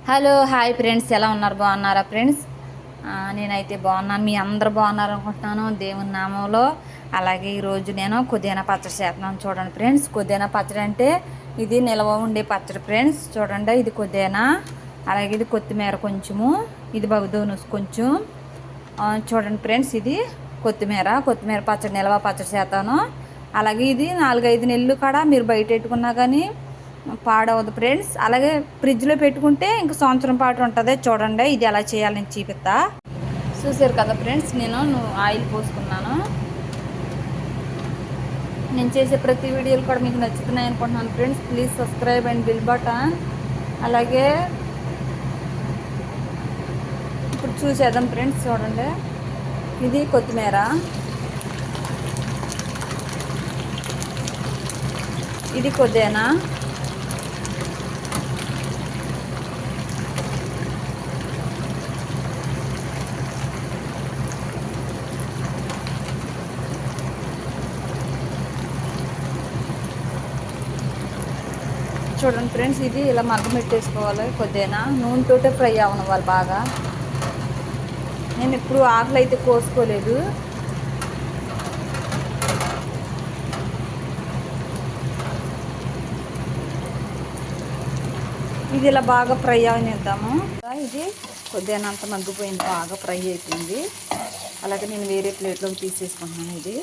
Hello hi friends, ఎలా ఉన్నారు? బాగున్నారా ఫ్రెండ్స్? నేనైతే బాగున్నాను. మీ అందరు బాగున్నారు అనుకుంటున్నాను దేవుని నామంలో. అలాగే ఈరోజు నేను పుదీనా పచ్చడి చేస్తున్నాను. చూడండి ఫ్రెండ్స్, పుదీనా పచ్చడి అంటే ఇది నిల్వ ఉండే పచ్చడి ఫ్రెండ్స్. చూడండి, ఇది పుదీనా, అలాగే ఇది కొత్తిమీర కొంచెము, ఇది బగుదోనుసు కొంచెం. చూడండి ఫ్రెండ్స్, ఇది కొత్తిమీర పచ్చడి, నిల్వ పచ్చడి చేస్తాను. అలాగే ఇది 4-5 నెలలు కూడా మీరు బయట పెట్టుకున్నా కానీ పాడవదు ఫ్రెండ్స్. అలాగే ఫ్రిడ్జ్లో పెట్టుకుంటే ఇంక సంవత్సరం పాటు ఉంటుంది. చూడండి, ఇది ఎలా చేయాలని చూపిస్తా. చూసారు కదా ఫ్రెండ్స్, నేను ఆయిల్ పోసుకున్నాను. నేను చేసే ప్రతి వీడియోలు కూడా మీకు నచ్చుతున్నాయి అనుకుంటున్నాను friends. Please subscribe and bill button. అలాగే ఇప్పుడు చూసేద్దాం ఫ్రెండ్స్. చూడండి, ఇది కొత్తిమీర, ఇది పుదీనా, చూడండి ఫ్రెండ్స్, ఇది ఇలా మగ్గం పెట్టేసుకోవాలి. పుదీనా నూనెతోటే ఫ్రై అవ్వనివ్వాలి బాగా. నేను ఇప్పుడు ఆకులు అయితే కోసుకోలేదు. ఇది ఇలా బాగా ఫ్రై అవనిద్దాము. ఇది పుదీనా అంతా మగ్గిపోయింది, బాగా ఫ్రై అయిపోయింది. అలాగే నేను వేరే ప్లేట్లోకి తీసేసుకుంటున్నాను. ఇది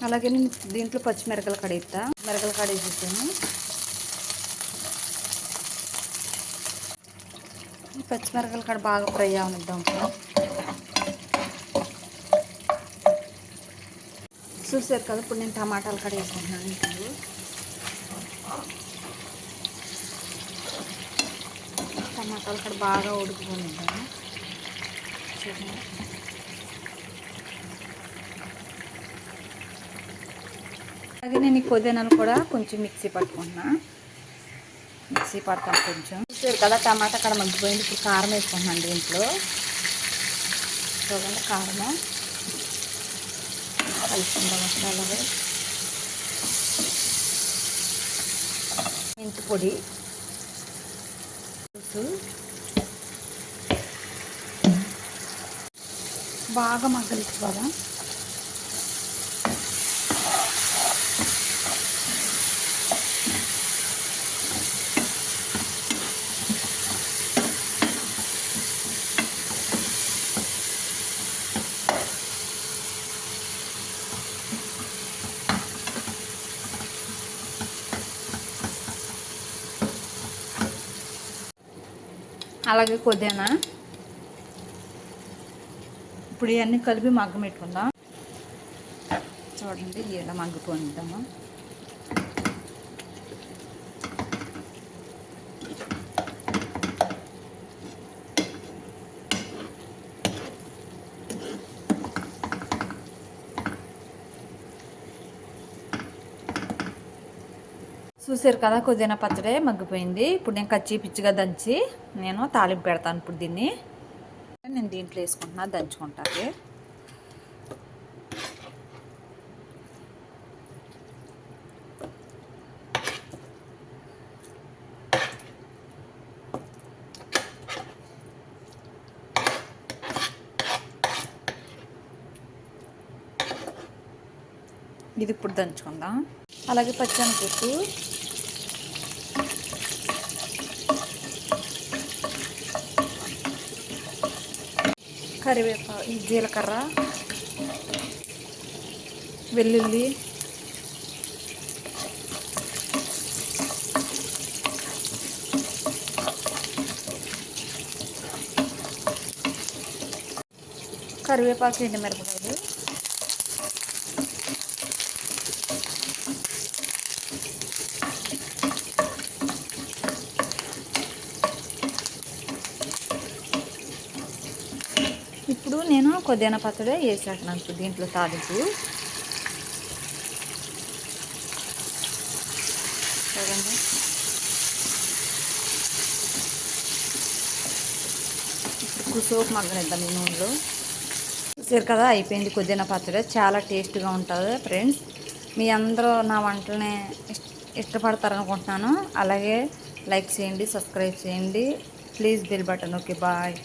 అలాగే నేను దీంట్లో పచ్చిమిరకలు కడిగిస్తా. మిరకలు కడిగేసాను. పచ్చిమిరకలు కాడ బాగా ఫ్రై అవనిద్దాం. చూసారు కదా, ఇప్పుడు నేను టమాటాలు కడిగేసుకుంటున్నాను. ఇప్పుడు టమాటాలు కాడ బాగా ఉడికిపోనిద్దాము. చూడండి, అలాగే నేను ఈ పుదీనాలు కూడా కొంచెం మిక్సీ పడతాను కొంచెం. చూసారు కదా, టమాటా అక్కడ మగ్గిపోయింది. ఇప్పుడు కారం వేసుకుంటున్నాను దీంట్లో. చూడండి, కారము కలుపుకుందాం. అలాగే మెంతి పొడి, బాగా మగ్గలిచ్చుకోవాలా. అలాగే పుదీనా, ఇప్పుడు ఇవన్నీ కలిపి మగ్గం పెట్టుకుందాం. చూడండి, ఇలా మగ్గిపోనిద్దాము. చూసారు కదా, పుదీనా పచ్చడి మగ్గిపోయింది. ఇప్పుడు నేను కచ్చి పిచ్చిగా దంచి నేను తాలింపు పెడతాను. ఇప్పుడు నేను దీంట్లో వేసుకుంటున్నా, దంచుకుంటాను. ఇది ఇప్పుడు దంచుకుందాం. అలాగే పచ్చిమిరపప్పు, కరివేపాకు, జీలకర్ర, వెల్లుల్లి, కరివేపాకు, ఎండుమిరపకాయలు, ఇప్పుడు నేను పుదీనా పచ్చడి వేసేస్తున్నాను దీంట్లో తాలింపు. చూడండి. సోపు మగ్గనిద్దాం ఈ నూనెలో. చూసారు కదా, అయిపోయింది పుదీనా పచ్చడి. చాలా టేస్ట్గా ఉంటుంది ఫ్రెండ్స్. మీ అందరూ నా వంటల్ని ఇష్టపడతారనుకుంటున్నాను. అలాగే లైక్ చేయండి, సబ్స్క్రైబ్ చేయండి. Please bell button. Okay, bye.